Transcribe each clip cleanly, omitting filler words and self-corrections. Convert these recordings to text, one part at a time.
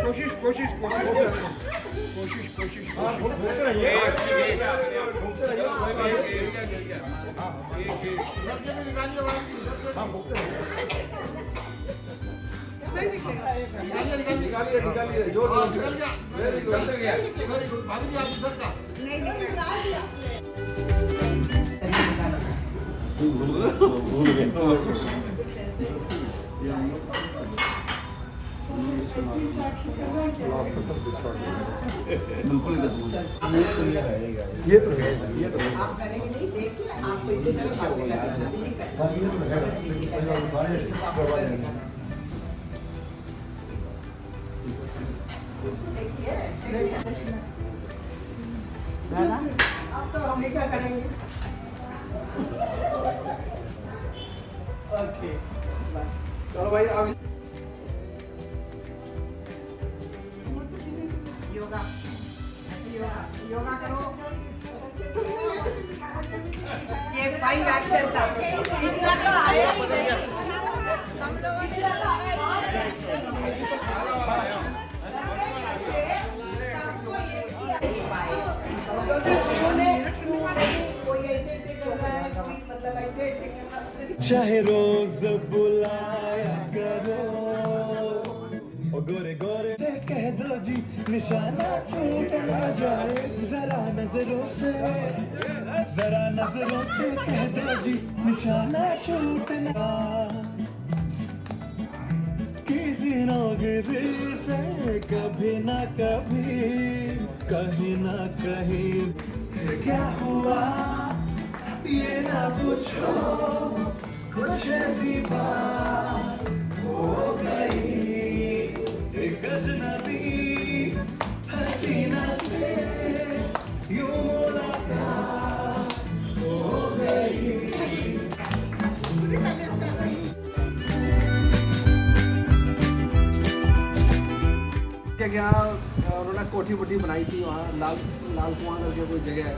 कोशिश कोशिश कोशिश कोशिश कोशिश निकालिए निकालिए जोर जोर से। Very good very good. भाभी जी आप इधर का ये तो है ये तो आप करेंगे नहीं, देखिए आपको इसी तरह दादा आप तो हमेशा करेंगे। ओके चलो भाई अब योगा योगा योगा करो। ये 5 एक्शन था। इतना तो आया ही नहीं। हम लोगों ने सबको ये किया ही पाए। कोई ऐसे ऐसे करता है, कोई मतलब ऐसे ऐसे चाहे रोज बुलाया करो ओ गोरे गोरे से कह दो जी निशाना छूट ना जाए जरा नजरों से कह दो जी निशाना छूट ना किसी न किसी से कभी ना कभी कहीं ना कहीं क्या हुआ ये ना पूछो कुछ ऐसी बात हो गई एक अजनबी हसीना से यूं मुलाकात हो गई। क्या उन्होंने कोठी वोठी बनाई थी वहाँ लाल कुआं करके कोई जगह है।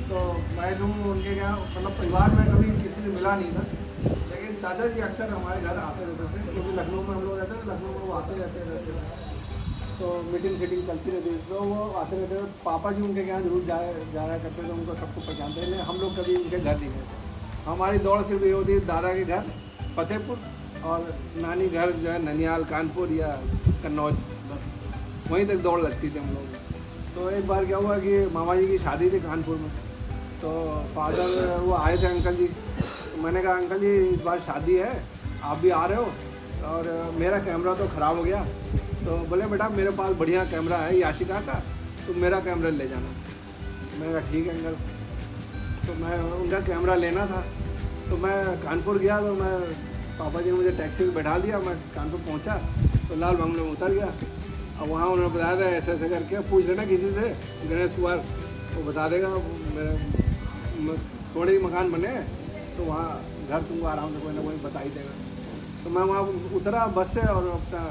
तो मैं जो उनके क्या मतलब परिवार में कभी किसी से मिला नहीं था, लेकिन चाचा जी अक्सर हमारे घर आते रहते थे क्योंकि लखनऊ में हम लोग रहते थे। लखनऊ में वो आते रहते थे तो मीटिंग शीटिंग चलती रहती थी तो वो आते रहते थे। पापा जी उनके यहाँ जरूर जाया करते थे, उनको सबको पहचानते थे। हम लोग कभी उनके घर नहीं गए थे। हमारी दौड़ सिर्फ ये होती है दादा के घर फतेहपुर और नानी घर जो है ननियाल कानपुर या कन्नौज, बस वहीं तक दौड़ लगती थी हम लोग। तो एक बार क्या हुआ कि मामा जी की शादी थी कानपुर में, तो फादर वो आए थे अंकल जी। तो मैंने कहा अंकल जी इस बार शादी है, आप भी आ रहे हो और मेरा कैमरा तो ख़राब हो गया। तो बोले बेटा मेरे पास बढ़िया कैमरा है याशिका का, तुम मेरा कैमरा ले जाना। मैंने कहा ठीक है अंकल। तो मैं उनका कैमरा लेना था तो मैं कानपुर गया। तो मैं पापा जी ने मुझे टैक्सी में बैठा दिया, मैं कानपुर पहुंचा तो लाल बंगले में उतर गया। अब वहाँ उन्होंने बताया था ऐसे ऐसे करके, पूछ लेना किसी से गणेश कुमार वो बता देगा। मेरे थोड़े ही मकान बने तो वहाँ घर तुमको आराम से कोई ना कोई बता ही देगा। तो मैं वहाँ उतरा बस से और अपना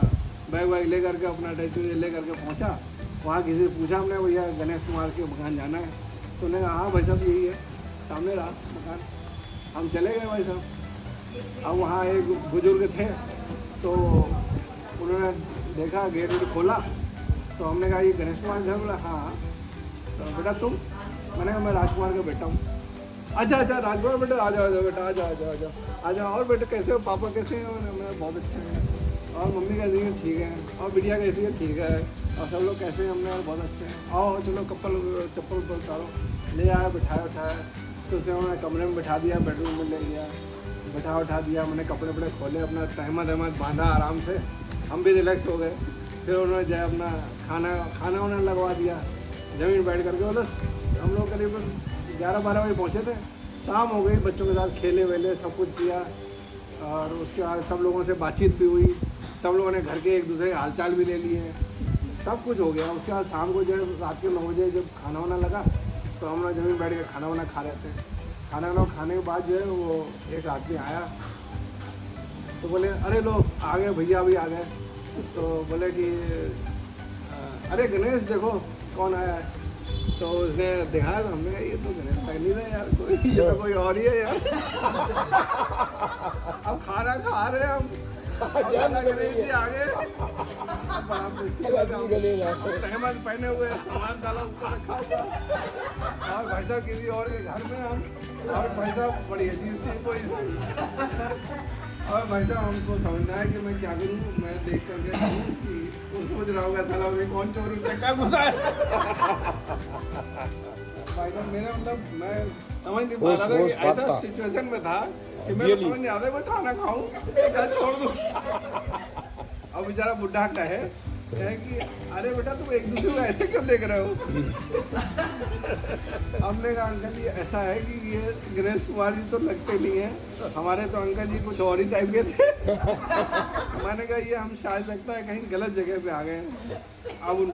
बैग वैग ले करके अपना अटैच ले करके पहुँचा। वहाँ किसी से पूछा हमने भैया गणेश कुमार के मकान जाना है? तो उन्होंने कहा हाँ भाई साहब यही है, सामने रहा मकान। हम चले गए भाई साहब। अब वहाँ एक बुजुर्ग थे तो उन्होंने देखा, गेट वेट खोला तो हमने कहा ये गणेश कुमार घर? बोला हाँ। तो बेटा तुम? मैंने कहा मैं राजकुमार का बेटा हूँ। अच्छा अच्छा राजकुमार बेटा आ जाओ बेटा आ जाओ आ जाओ आ जाओ। और बेटा कैसे हो? पापा कैसे हैं? मैं बहुत अच्छे हैं। और मम्मी कैसी है? ठीक है। और बिटिया कैसी है? ठीक है। और सब लोग कैसे हैं? हमने और बहुत अच्छे हैं। आओ चलो चप्पल उतारो। ले आया, बिठाया उठाया तो उसे उन्होंने कमरे में बैठा दिया, बेडरूम में ले गया, बैठा दिया। मैंने कपड़े वपड़े खोले, अपना तहमत बांधा आराम से, हम भी रिलैक्स हो गए। फिर उन्होंने जो अपना खाना वाना लगवा दिया ज़मीन बैठ करके। मतलब हम लोग करीब 11-12 बजे पहुँचे थे। शाम हो गई, बच्चों के साथ खेले वेले सब कुछ किया और उसके बाद सब लोगों से बातचीत भी हुई। सब लोगों ने घर के एक दूसरे के हालचाल भी ले लिए, सब कुछ हो गया। उसके बाद शाम को जो है रात के 9 बजे जब खाना वाना लगा तो हम लोग ज़मीन बैठ के खाना वाना खा रहे थे। खाना वाना खाने के बाद जो है वो एक आदमी आया तो बोले अरे लो आ गए भैया भी आ गए। तो बोले कि अरे गणेश देखो कौन आया है। तो उसने देखा तो हमने कहा ये तो गणेश लग नहीं रहा यार, कोई ये तो कोई और ही है यार। अब खाना खा रहे हैं हम, गणेश जी आ गए। बड़ा तहमत पहने हुए सामान साला ऊपर रखा हुआ और भाई साहब किसी और के घर में हम, और भाई साहब बड़ी अजीब सी पोजीशन। और भाई साहब हमको समझना है कि मैं क्या करूँ। मैं देख करके कि वो सोच रहा होगा साला मुझे कौन चोर चक्का घुसा है। भाई साहब मेरा मतलब मैं समझ नहीं पा रहा था कि ऐसा सिचुएशन में था कि मैं समझ नहीं आता मैं खाना खाऊं या छोड़ दूं। अब बेचारा बुढ़ा कहे कि अरे बेटा तुम एक दूसरे को ऐसे क्यों देख रहे हो। हमने कहा अंकल जी ऐसा है कि ये गणेश कुमार जी तो लगते नहीं है, हमारे तो अंकल जी कुछ और ही टाइप के थे। मैंने कहा ये हम शायद लगता है कहीं गलत जगह पे आ गए हैं। अब